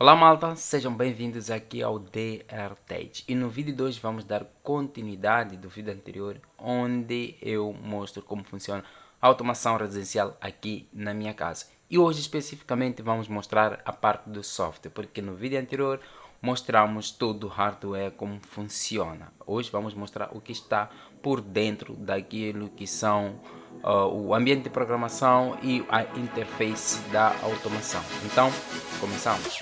Olá malta, sejam bem-vindos aqui ao DR Tech e no vídeo de hoje vamos dar continuidade do vídeo anterior onde eu mostro como funciona a automação residencial aqui na minha casa. E hoje especificamente vamos mostrar a parte do software, porque no vídeo anterior mostramos todo o hardware como funciona. Hoje vamos mostrar o que está por dentro daquilo que são o ambiente de programação e a interface da automação. Então, começamos.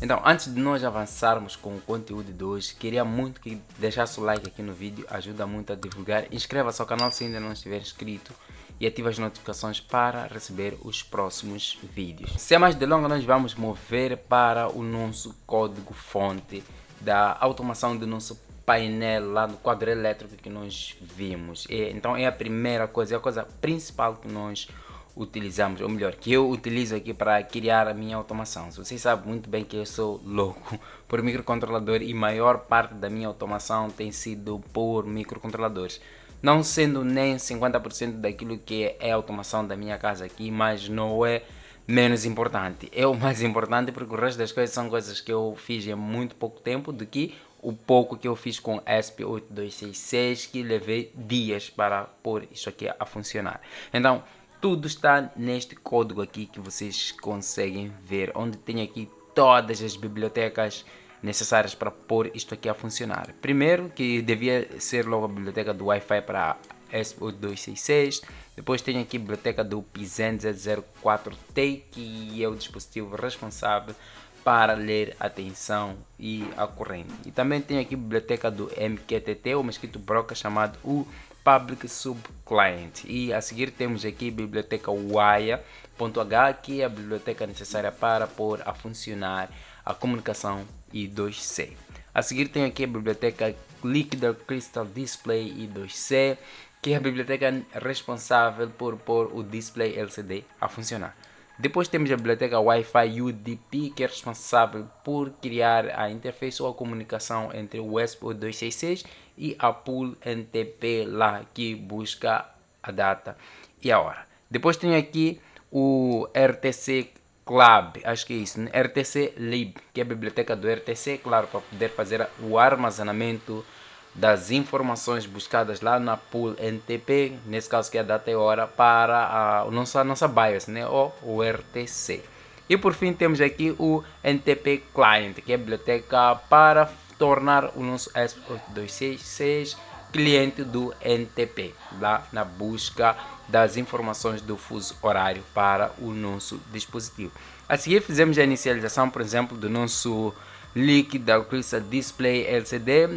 Então, antes de nós avançarmos com o conteúdo de hoje, queria muito que deixasse o like aqui no vídeo, ajuda muito a divulgar. Inscreva-se ao canal se ainda não estiver inscrito e ative as notificações para receber os próximos vídeos. Sem mais delongas, nós vamos mover para o nosso código-fonte da automação do nosso painel lá no quadro elétrico que nós vimos. Então é a primeira coisa, é a coisa principal que nós utilizamos, ou melhor, que eu utilizo aqui para criar a minha automação. Vocês sabem muito bem que eu sou louco por microcontrolador e maior parte da minha automação tem sido por microcontroladores. Não sendo nem 50% daquilo que é a automação da minha casa aqui, mas não é menos importante. É o mais importante porque o resto das coisas são coisas que eu fiz em muito pouco tempo do que o pouco que eu fiz com ESP8266, que levei dias para pôr isso aqui a funcionar. Então, tudo está neste código aqui que vocês conseguem ver, onde tem aqui todas as bibliotecas necessárias para pôr isto aqui a funcionar. Primeiro, que devia ser logo a biblioteca do Wi-Fi para ESP8266. Depois tem aqui a biblioteca do PIZEN Z04T, que é o dispositivo responsável para ler a tensão e a corrente. E também tem aqui a biblioteca do MQTT, o mosquito broker chamado o Public Subclient. E a seguir temos aqui a biblioteca Waya.h, que é a biblioteca necessária para pôr a funcionar a comunicação I2C. A seguir tem aqui a biblioteca Liquid Crystal Display I2C, que é a biblioteca responsável por pôr o display LCD a funcionar. Depois temos a biblioteca Wi-Fi UDP, que é responsável por criar a interface ou a comunicação entre o ESP8266 e a pool NTP lá, que busca a data e a hora. Depois tem aqui o RTC Club, acho que é isso, né? RTC Lib, que é a biblioteca do RTC, claro, para poder fazer o armazenamento das informações buscadas lá na pool NTP, nesse caso que é a data e hora, para a nossa BIOS, né, ou o RTC. E por fim temos aqui o NTP Client, que é a biblioteca para tornar o nosso ESP8266 cliente do NTP, lá na busca das informações do fuso horário para o nosso dispositivo. A seguir fizemos a inicialização, por exemplo, do nosso Liquid Crystal Display LCD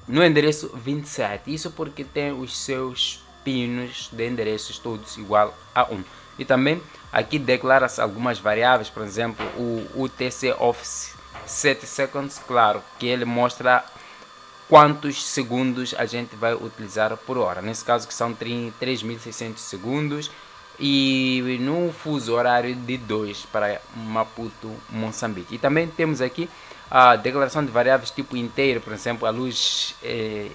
no endereço 27, isso porque tem os seus pinos de endereços todos igual a 1. E também aqui declara-se algumas variáveis, por exemplo, o UTC Office Set Seconds, claro, que ele mostra quantos segundos a gente vai utilizar por hora. Nesse caso que são 3.600 segundos e no fuso horário de 2 para Maputo, Moçambique. E também temos aqui a declaração de variáveis tipo inteiro, por exemplo, a luz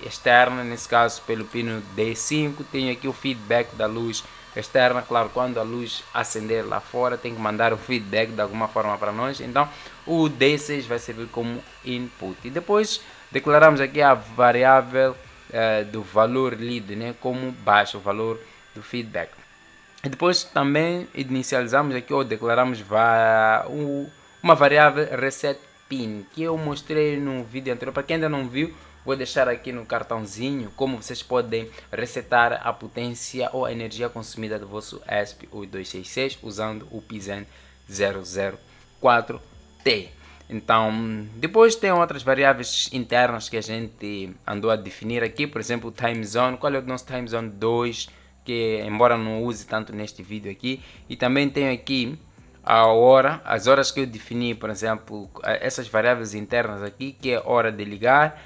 externa, nesse caso pelo pino D5, tem aqui o feedback da luz externa, claro, quando a luz acender lá fora tem que mandar o feedback de alguma forma para nós, então o D6 vai servir como input. E depois declaramos aqui a variável do valor lido, né, como baixo, o valor do feedback. E depois também inicializamos aqui ou declaramos uma variável reset pin, que eu mostrei no vídeo anterior. Para quem ainda não viu, vou deixar aqui no cartãozinho como vocês podem resetar a potência ou a energia consumida do vosso ESP8266 usando o PIZEN 004T. Então, depois tem outras variáveis internas que a gente andou a definir aqui, por exemplo, o time zone. Qual é o nosso time zone 2, que embora não use tanto neste vídeo aqui. E também tem aqui a hora, as horas que eu defini, por exemplo, essas variáveis internas aqui, que é hora de ligar,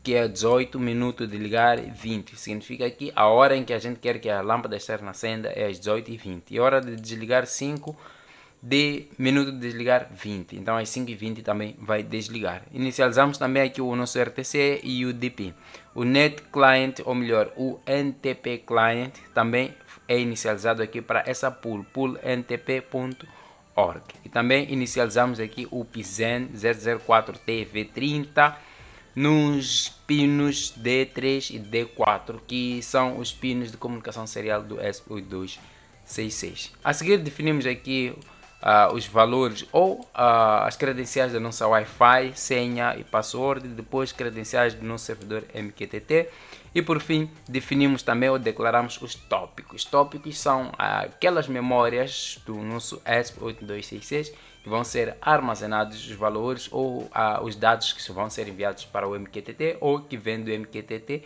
que é 18 minutos de ligar, 20. Significa que a hora em que a gente quer que a lâmpada externa acenda é às 18h20. E a hora de desligar, 5 de minuto de desligar 20, então às 5h20 também vai desligar. Inicializamos também aqui o nosso RTC e o DP. O Net Client, ou melhor, o NTP Client também é inicializado aqui para essa pool ntp.org. E também inicializamos aqui o PISEN 004TV30 nos pinos D3 e D4, que são os pinos de comunicação serial do ESP8266. A seguir definimos aqui os valores ou as credenciais da nossa Wi-Fi, senha e password, depois credenciais do nosso servidor MQTT e por fim definimos também ou declaramos os tópicos. Tópicos são aquelas memórias do nosso ESP8266 que vão ser armazenados os valores ou os dados que vão ser enviados para o MQTT ou que vêm do MQTT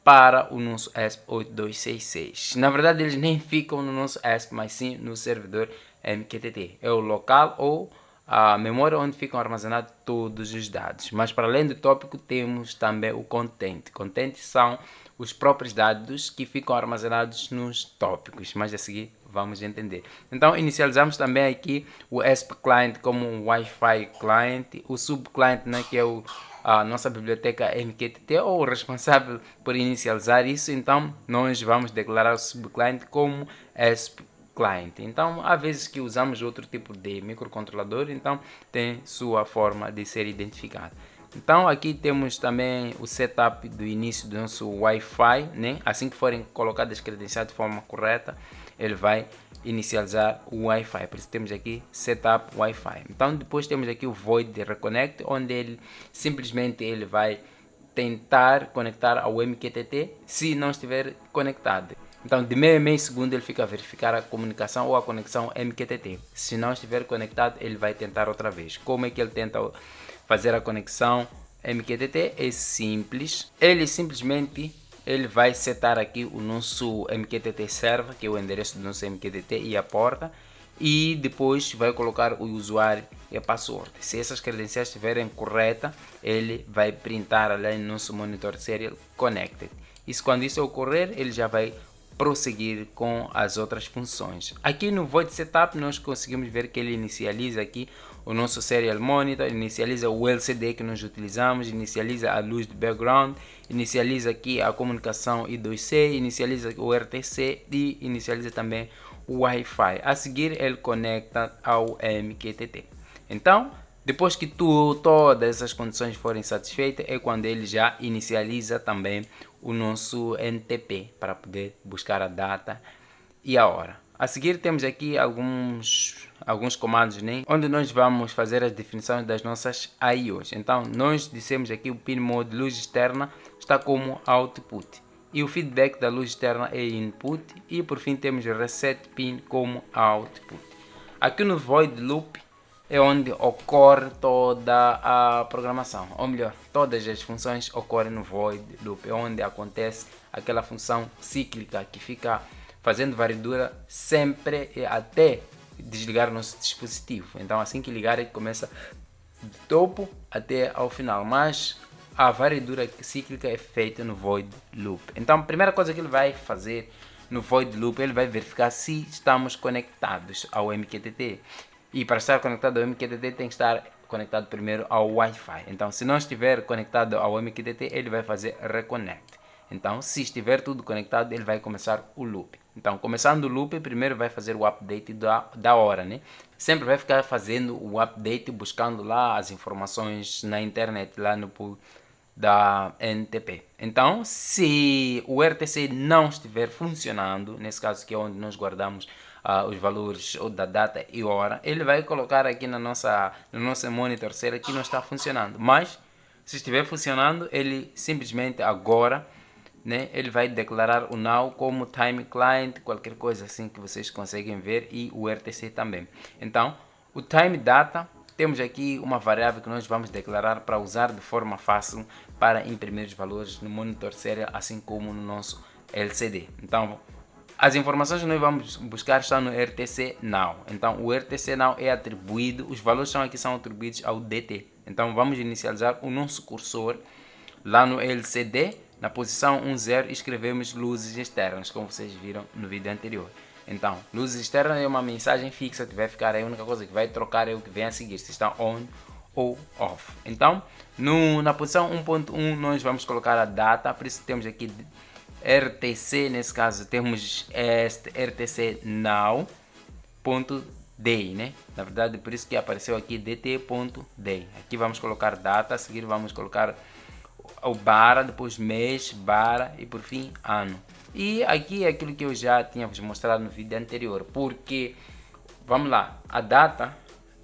para o nosso ESP8266. Na verdade eles nem ficam no nosso ESP, mas sim no servidor MQTT. É o local ou a memória onde ficam armazenados todos os dados. Mas para além do tópico temos também o content. Content são os próprios dados que ficam armazenados nos tópicos, mas a seguir vamos entender. Então inicializamos também aqui o ESP Client como um Wi-Fi Client, o subclient, né, que é a nossa biblioteca MQTT, ou o responsável por inicializar isso. Então nós vamos declarar o subclient como ESP Client. Então há vezes que usamos outro tipo de microcontrolador, então tem sua forma de ser identificado. Então aqui temos também o setup do início do nosso Wi-Fi, né? Assim que forem colocadas as credenciais de forma correta, ele vai inicializar o Wi-Fi. Por isso temos aqui setup Wi-Fi. Então depois temos aqui o void reconnect, onde ele simplesmente vai tentar conectar ao MQTT se não estiver conectado. Então de meio a meio segundo ele fica a verificar a comunicação ou a conexão MQTT. Se não estiver conectado, ele vai tentar outra vez. Como é que ele tenta fazer a conexão MQTT? É simples. Ele simplesmente vai setar aqui o nosso MQTT server, que é o endereço do nosso MQTT e a porta, e depois vai colocar o usuário e a password. Se essas credenciais estiverem corretas, ele vai printar ali no nosso monitor serial connected. Isso, quando isso ocorrer, ele já vai prosseguir com as outras funções. Aqui no Void Setup nós conseguimos ver que ele inicializa aqui o nosso Serial Monitor, inicializa o LCD que nós utilizamos, inicializa a luz de background, inicializa aqui a comunicação I2C, inicializa o RTC e inicializa também o Wi-Fi. A seguir ele conecta ao MQTT. Então, depois que todas essas condições forem satisfeitas, é quando ele já inicializa também o nosso NTP para poder buscar a data e a hora. A seguir temos aqui alguns comandos, né, onde nós vamos fazer as definições das nossas IOs. Então nós dissemos aqui o pin mode luz externa está como output e o feedback da luz externa é input, e por fim temos o reset pin como output. Aqui no void loop é onde ocorre toda a programação, ou melhor, todas as funções ocorrem no void loop, é onde acontece aquela função cíclica que fica fazendo varredura sempre até desligar o nosso dispositivo. Então assim que ligar ele começa do topo até ao final, mas a varredura cíclica é feita no void loop. Então a primeira coisa que ele vai fazer no void loop, ele vai verificar se estamos conectados ao MQTT. E para estar conectado ao MQTT tem que estar conectado primeiro ao Wi-Fi. Então se não estiver conectado ao MQTT, ele vai fazer reconnect. Então se estiver tudo conectado, ele vai começar o loop. Então começando o loop, primeiro vai fazer o update da hora, né? Sempre vai ficar fazendo o update, buscando lá as informações na internet, lá no pool da NTP. Então se o RTC não estiver funcionando, nesse caso que é onde nós guardamos os valores ou da data e hora, ele vai colocar aqui no nosso monitor serial que não está funcionando. Mas se estiver funcionando, ele simplesmente agora, né, ele vai declarar o now como time client, qualquer coisa assim que vocês conseguem ver, e o RTC também. Então o time data, temos aqui uma variável que nós vamos declarar para usar de forma fácil para imprimir os valores no monitor serial, assim como no nosso LCD. Então as informações que nós vamos buscar estão no RTC Now. Então o RTC Now é atribuído, os valores são atribuídos ao DT. Então vamos inicializar o nosso cursor lá no LCD, na posição 10, escrevemos luzes externas, como vocês viram no vídeo anterior. Então, luz externa é uma mensagem fixa que vai ficar aí, a única coisa que vai trocar é o que vem a seguir, se está on ou off. Então, na posição 1.1 nós vamos colocar a data, por isso temos aqui RTC, nesse caso temos este RTC now.day, né? Na verdade, por isso que apareceu aqui dt.day. Aqui vamos colocar data, a seguir vamos colocar o bara, depois mês, bara e por fim ano. E aqui é aquilo que eu já tinha vos mostrado no vídeo anterior, porque, vamos lá, a data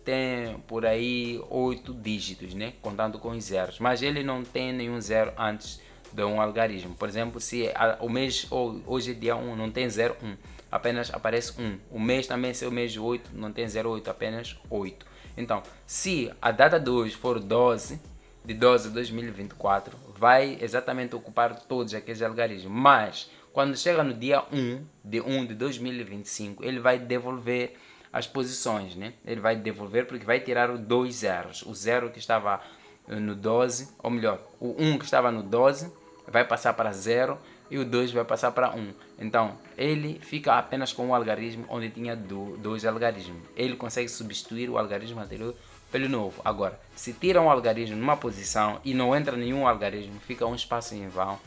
tem por aí 8 dígitos, né? Contando com os zeros, mas ele não tem nenhum zero antes de um algarismo. Por exemplo, se o mês hoje é dia 1, não tem 01, apenas aparece 1. O mês também, se é o mês 8, não tem 08, apenas 8. Então, se a data de hoje for 12 de 12 de 2024, vai exatamente ocupar todos aqueles algarismos, mas quando chega no dia 1 de 2025, ele vai devolver as posições, né? Ele vai devolver porque vai tirar os dois zeros. O zero que estava no 12, ou melhor, o 1 que estava no 12 vai passar para 0 e o 2 vai passar para 1. Então, ele fica apenas com um algarismo onde tinha dois algarismos. Ele consegue substituir o algarismo anterior pelo novo. Agora, se tira um algarismo numa posição e não entra nenhum algarismo, fica um espaço em vão,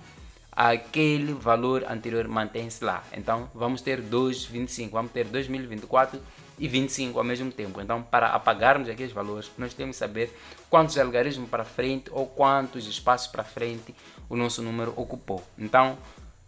aquele valor anterior mantém-se lá. Então vamos ter 2,25, vamos ter 2024 e 25 ao mesmo tempo. Então, para apagarmos aqueles valores, nós temos que saber quantos algarismos para frente ou quantos espaços para frente o nosso número ocupou. Então,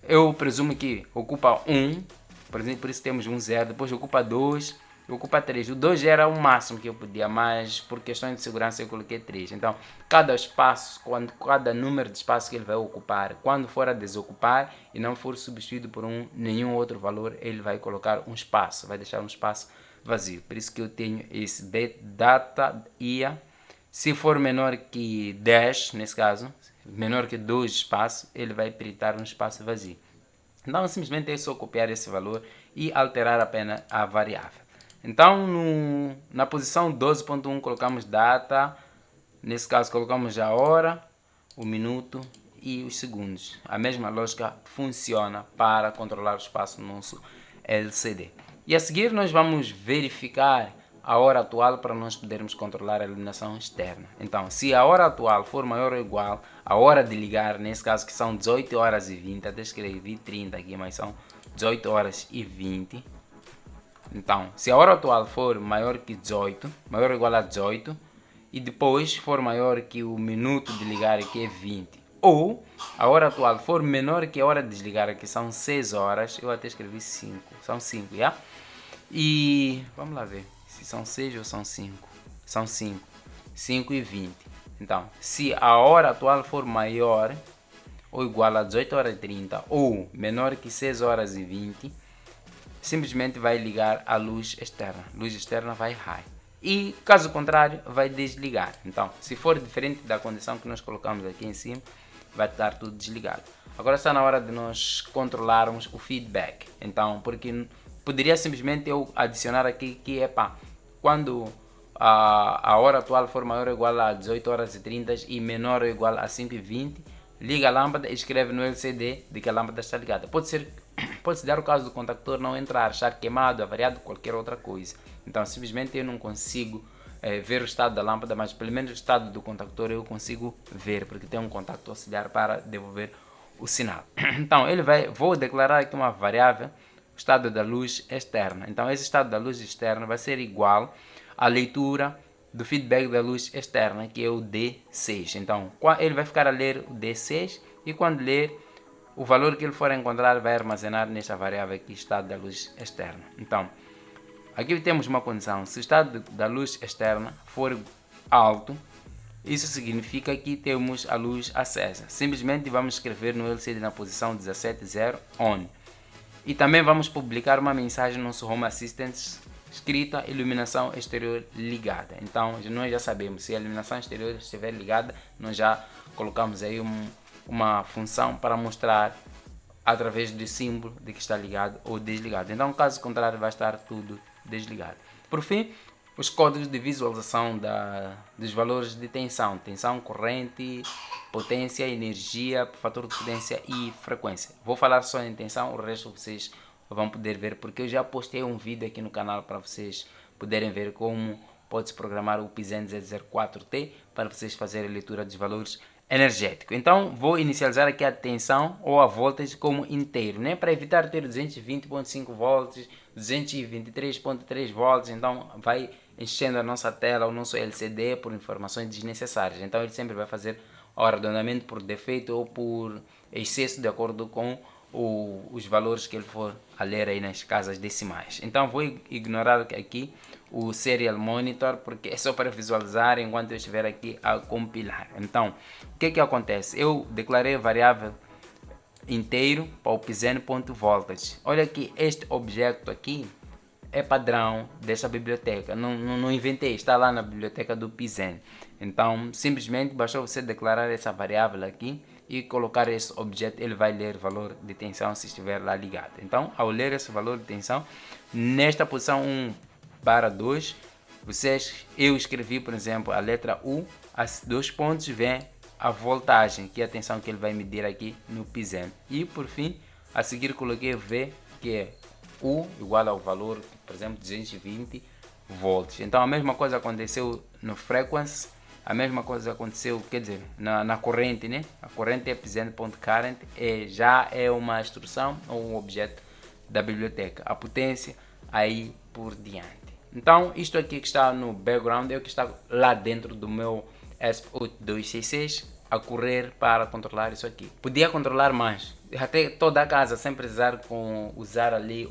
eu presumo que ocupa 1, por exemplo, por isso temos um 0, depois ocupa 2, ocupa 3. O 2 era o máximo que eu podia, mas por questões de segurança eu coloquei 3. Então, cada espaço, cada número de espaço que ele vai ocupar, quando for a desocupar e não for substituído por nenhum outro valor, ele vai colocar um espaço, vai deixar um espaço vazio. Por isso que eu tenho esse data ia. Se for menor que 10, nesse caso, menor que 2 espaços, ele vai printar um espaço vazio. Então, simplesmente é só copiar esse valor e alterar apenas a variável. Então, na posição 12.1 colocamos data, nesse caso colocamos a hora, o minuto e os segundos. A mesma lógica funciona para controlar o espaço no nosso LCD. E a seguir nós vamos verificar a hora atual para nós podermos controlar a iluminação externa. Então, se a hora atual for maior ou igual à hora de ligar, nesse caso que são 18 horas e 20, até escrevi 30 aqui, mas são 18 horas e 20. Então, se a hora atual for maior que 18, maior ou igual a 18, e depois for maior que o minuto de ligar, que é 20, ou a hora atual for menor que a hora de desligar, que são 6 horas, eu até escrevi 5, são 5, já? E vamos lá ver se são 6 ou são 5. São 5, 5 e 20. Então, se a hora atual for maior ou igual a 18 horas e 30 ou menor que 6 horas e 20, simplesmente vai ligar a luz externa. Luz externa vai high. E caso contrário, vai desligar. Então, se for diferente da condição que nós colocamos aqui em cima, vai estar tudo desligado. Agora está na hora de nós controlarmos o feedback. Então, porque poderia simplesmente eu adicionar aqui que quando a hora atual for maior ou igual a 18 horas e 30 e menor ou igual a 5 e 20, liga a lâmpada e escreve no LCD de que a lâmpada está ligada. Pode-se dar o caso do contactor não entrar, estar queimado, avariado, qualquer outra coisa. Então, simplesmente eu não consigo ver o estado da lâmpada, mas pelo menos o estado do contactor eu consigo ver, porque tem um contacto auxiliar para devolver o sinal. Então, vou declarar aqui uma variável, o estado da luz externa. Então, esse estado da luz externa vai ser igual à leitura do feedback da luz externa, que é o D6. Então, ele vai ficar a ler o D6 e quando ler, o valor que ele for encontrar vai armazenar nesta variável aqui, estado da luz externa. Então, aqui temos uma condição. Se o estado da luz externa for alto, isso significa que temos a luz acesa. Simplesmente vamos escrever no LCD na posição 17.0 on. E também vamos publicar uma mensagem no nosso Home Assistant escrita iluminação exterior ligada. Então, nós já sabemos, se a iluminação exterior estiver ligada, nós já colocamos aí uma função para mostrar através do símbolo de que está ligado ou desligado. Então, caso contrário, vai estar tudo desligado. Por fim, os códigos de visualização dos valores de tensão, corrente, potência, energia, fator de potência e frequência. Vou falar só em tensão, o resto vocês vão poder ver, porque eu já postei um vídeo aqui no canal para vocês poderem ver como pode-se programar o PISEN Z04T para vocês fazerem a leitura dos valores energéticos. Então vou inicializar aqui a tensão ou a voltage como inteiro, né? Para evitar ter 220.5 volts, 223.3 volts, então vai enchendo a nossa tela, o nosso LCD por informações desnecessárias. Então ele sempre vai fazer o arredondamento por defeito ou por excesso de acordo com os valores que ele for a ler aí nas casas decimais. Então vou ignorar aqui o Serial Monitor porque é só para visualizar enquanto eu estiver aqui a compilar. Então, o que acontece? Eu declarei a variável inteiro para o PISEN.voltage. Olha que este objeto aqui é padrão desta biblioteca, não inventei, está lá na biblioteca do PISEN. Então simplesmente bastou você declarar essa variável aqui e colocar esse objeto, ele vai ler o valor de tensão se estiver lá ligado. Então ao ler esse valor de tensão, nesta posição 1/2, eu escrevi por exemplo a letra U, as 2 pontos vem a voltagem, que é a tensão que ele vai medir aqui no PISEN. E por fim, a seguir coloquei V, que é U igual ao valor, por exemplo, 220 volts. Então a mesma coisa aconteceu no frequency, a mesma coisa aconteceu, quer dizer, na corrente, né? A corrente é PISEN.current, já é uma instrução ou um objeto da biblioteca. A potência, aí por diante. Então isto aqui que está no background é o que está lá dentro do meu ESP8266 a correr para controlar isso aqui. Podia controlar mais, até toda a casa sem precisar usar ali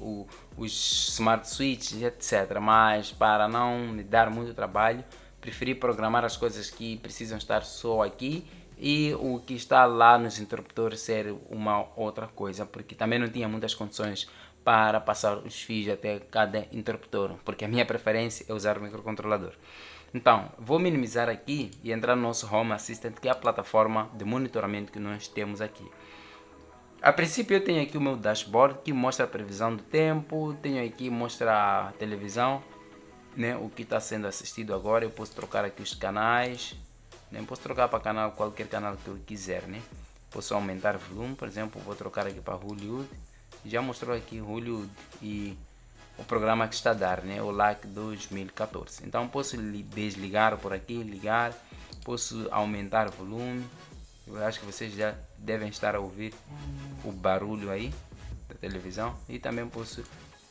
os smart switches, etc. Mas para não me dar muito trabalho, preferi programar as coisas que precisam estar só aqui e o que está lá nos interruptores ser uma outra coisa, porque também não tinha muitas condições para passar os fios até cada interruptor, porque a minha preferência é usar o microcontrolador. Então, vou minimizar aqui e entrar no nosso Home Assistant, que é a plataforma de monitoramento que nós temos aqui. A princípio eu tenho aqui o meu dashboard que mostra a previsão do tempo, tenho aqui mostra a televisão, né, o que está sendo assistido agora. Eu posso trocar aqui os canais, né, posso trocar para canal, qualquer canal que eu quiser, né. Posso aumentar o volume, por exemplo, vou trocar aqui para Hollywood, já mostrou aqui Hollywood e o programa que está a dar, né, o LAC 2014. Então posso desligar por aqui, ligar, posso aumentar o volume. Eu acho que vocês já devem estar a ouvir o barulho aí da televisão e também posso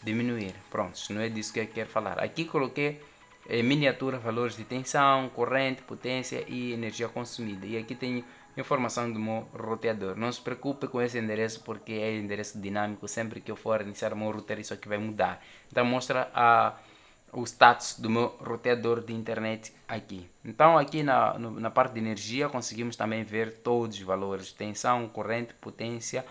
diminuir. Pronto, não é disso que eu quero falar. Aqui coloquei em miniatura valores de tensão, corrente, potência e energia consumida. E aqui tenho informação do meu roteador. Não se preocupe com esse endereço porque é endereço dinâmico. Sempre que eu for iniciar o meu router, isso aqui vai mudar. Então mostra o status do meu roteador de internet aqui. Então aqui na parte de energia conseguimos também ver todos os valores: tensão, corrente, potência,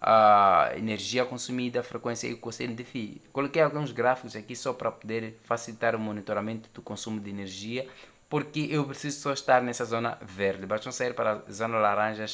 a energia consumida, frequência e cosseno de fio. Coloquei alguns gráficos aqui só para poder facilitar o monitoramento do consumo de energia, porque eu preciso só estar nessa zona verde. Basta sair para a zona laranja,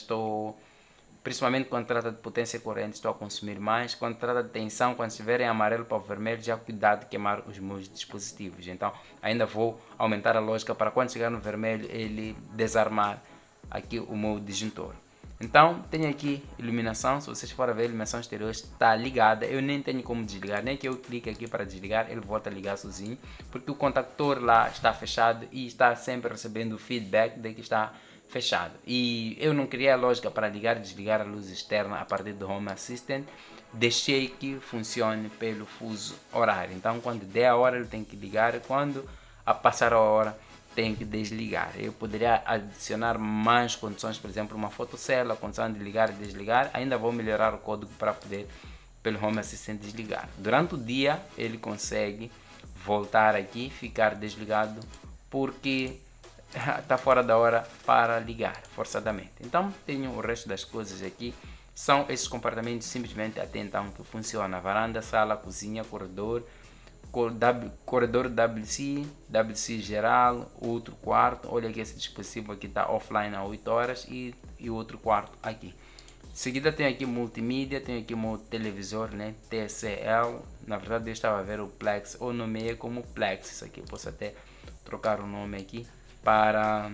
principalmente quando trata de potência corrente, estou a consumir mais. Quando trata de tensão, quando estiver em amarelo para o vermelho, já cuidado de queimar os meus dispositivos. Então ainda vou aumentar a lógica para quando chegar no vermelho ele desarmar aqui o meu disjuntor. Então tenho aqui iluminação. Se vocês forem ver, a iluminação exterior está ligada. Eu nem tenho como desligar, nem que eu clique aqui para desligar ele volta a ligar sozinho, porque o contactor lá está fechado e está sempre recebendo feedback de que está fechado. E eu não criei a lógica para ligar e desligar a luz externa a partir do Home Assistant. Deixei que funcione pelo fuso horário. Então quando der a hora ele tem que ligar, quando a passar a hora tem que desligar. Eu poderia adicionar mais condições, por exemplo, uma fotocela, a condição de ligar e desligar. Ainda vou melhorar o código para poder pelo Home Assistant desligar. Durante o dia ele consegue voltar aqui, ficar desligado, porque está fora da hora para ligar forçadamente. Então tenho o resto das coisas aqui. São esses compartimentos simplesmente até então que funciona: varanda, sala, cozinha, corredor WC, WC geral, outro quarto. Olha que esse dispositivo aqui está offline há 8 horas e outro quarto aqui. Em seguida tem aqui multimídia, tem aqui o meu televisor, né, TCL. Na verdade eu estava a ver o Plex, ou nomeei como Plex. Isso aqui eu posso até trocar o nome aqui para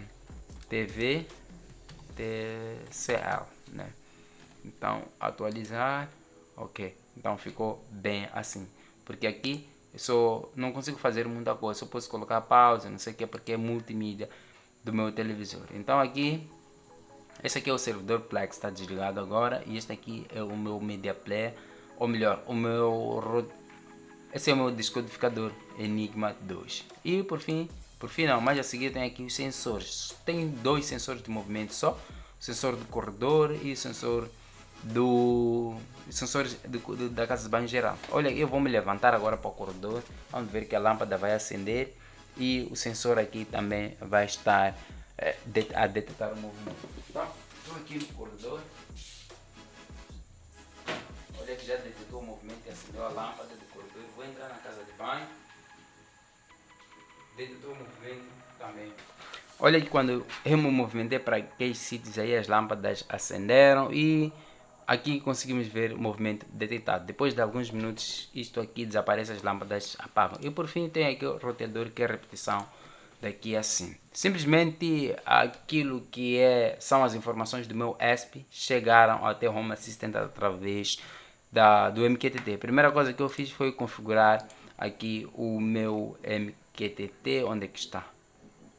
TV TCL, né? Então atualizar, Ok, então ficou bem assim, porque aqui eu só não consigo fazer muita coisa, só posso colocar pausa, não sei o que, porque é multimídia do meu televisor. Então aqui, esse aqui é o servidor Plex, está desligado agora, e este aqui é o meu media player, ou melhor, esse é o meu descodificador Enigma 2. E por fim não, mas a seguir tem aqui os sensores. Tem dois sensores de movimento só, o sensor do corredor e o sensor do sensores da casa de banho geral. Olha, eu vou me levantar agora para o corredor, vamos ver que a lâmpada vai acender e o sensor aqui também vai estar a detectar o movimento. Então, estou aqui no corredor. Olha que já detectou o movimento e acendeu a lâmpada do corredor. Vou entrar na casa de banho. Detectou o movimento também. Olha que quando eu me movimentei para aqueles sítios aí, as lâmpadas acenderam e aqui conseguimos ver o movimento detectado. Depois de alguns minutos, isto aqui desaparece, as lâmpadas apagam. E por fim tem aqui o roteador, que é a repetição daqui assim. Simplesmente aquilo que são as informações do meu ESP chegaram até o Home Assistant através do MQTT. A primeira coisa que eu fiz foi configurar aqui o meu MQTT. Onde é que está?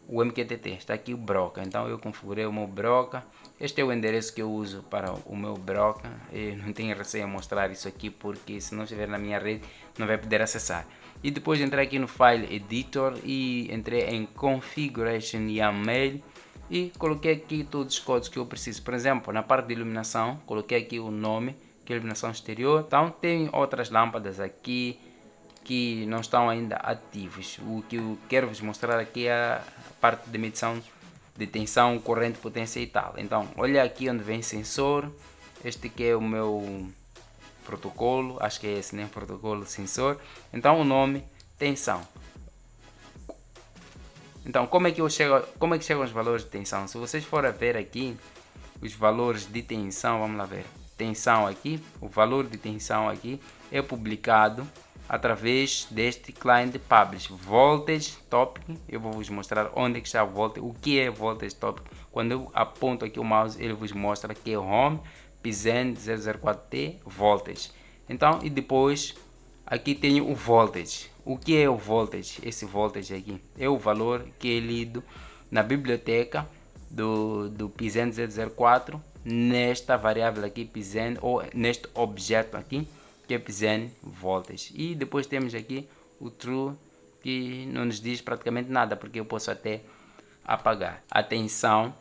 O MQTT, está aqui o broca, então eu configurei o meu broca. Este é o endereço que eu uso para o meu broca. Eu não tenho receio a mostrar isso aqui, porque se não estiver na minha rede não vai poder acessar. E depois entrei aqui no File Editor e entrei em Configuration YAML e coloquei aqui todos os códigos que eu preciso. Por exemplo, na parte de iluminação, coloquei aqui o nome, que é iluminação exterior. Então tem outras lâmpadas aqui que não estão ainda ativos. O que eu quero vos mostrar aqui é a parte de medição de tensão, corrente, potência e tal. Então, olha aqui onde vem sensor. Este que é o meu protocolo, acho que é esse, né? Protocolo sensor. Então, o nome, tensão. Então, como é que chegam os valores de tensão? Se vocês forem ver aqui os valores de tensão, vamos lá ver. Tensão aqui, o valor de tensão aqui é publicado através deste client publish voltage topic. Eu vou vos mostrar onde está o voltage, o que é voltage topic. Quando eu aponto aqui o mouse, ele vos mostra que é home PZen 004T voltage. Então, e depois aqui tenho o voltage. O que é o voltage? Esse voltage aqui é o valor que é lido na biblioteca do PZen 004 nesta variável aqui PZen, ou neste objeto aqui, que é PZen voltage. E depois temos aqui o true, que não nos diz praticamente nada, porque eu posso até apagar. A tensão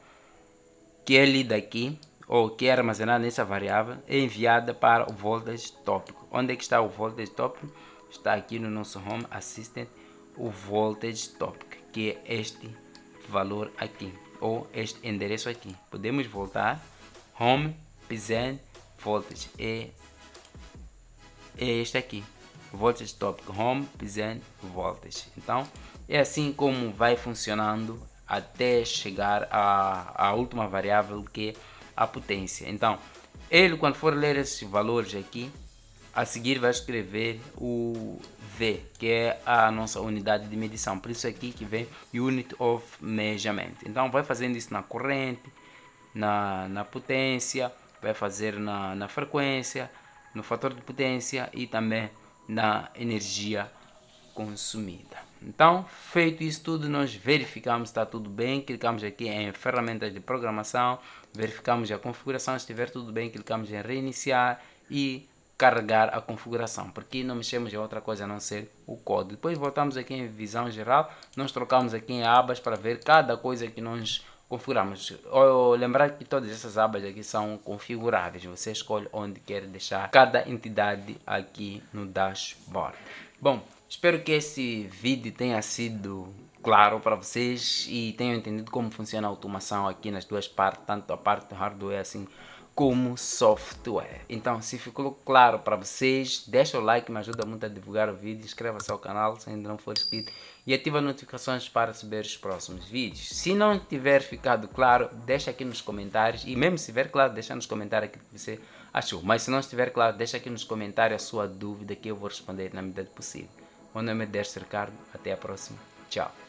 que é lida aqui, ou que é armazenada nessa variável, é enviada para o voltage tópico. Onde é que está o voltage tópico? Está aqui no nosso Home Assistant, o voltage tópico, que é este valor aqui, ou este endereço aqui. Podemos voltar, Home PZen voltage, é este aqui, voltage tópico, Home PZen voltage. Então é assim como vai funcionando até chegar à última variável, que é a potência. Então ele, quando for ler esses valores aqui, a seguir vai escrever o V, que é a nossa unidade de medição. Por isso aqui que vem Unit of Measurement. Então vai fazendo isso na corrente, na potência, vai fazer na frequência, no fator de potência e também na energia consumida. Então, feito isso tudo, nós verificamos se está tudo bem, clicamos aqui em ferramentas de programação, verificamos a configuração, se estiver tudo bem, clicamos em reiniciar e carregar a configuração, porque não mexemos em outra coisa a não ser o código. Depois voltamos aqui em visão geral, nós trocamos aqui em abas para ver cada coisa que nós configuramos. Lembrar que todas essas abas aqui são configuráveis, você escolhe onde quer deixar cada entidade aqui no dashboard. Bom, espero que esse vídeo tenha sido claro para vocês e tenham entendido como funciona a automação aqui nas duas partes, tanto a parte do hardware assim como software. Então, se ficou claro para vocês, deixa o like, me ajuda muito a divulgar o vídeo, inscreva-se ao canal se ainda não for inscrito e ativa as notificações para receber os próximos vídeos. Se não tiver ficado claro, deixa aqui nos comentários, e mesmo se estiver claro, deixa nos comentários aquilo que você achou. Mas se não estiver claro, deixa aqui nos comentários a sua dúvida, que eu vou responder na medida do possível. Meu nome é Dercio Ricardo, até a próxima, tchau.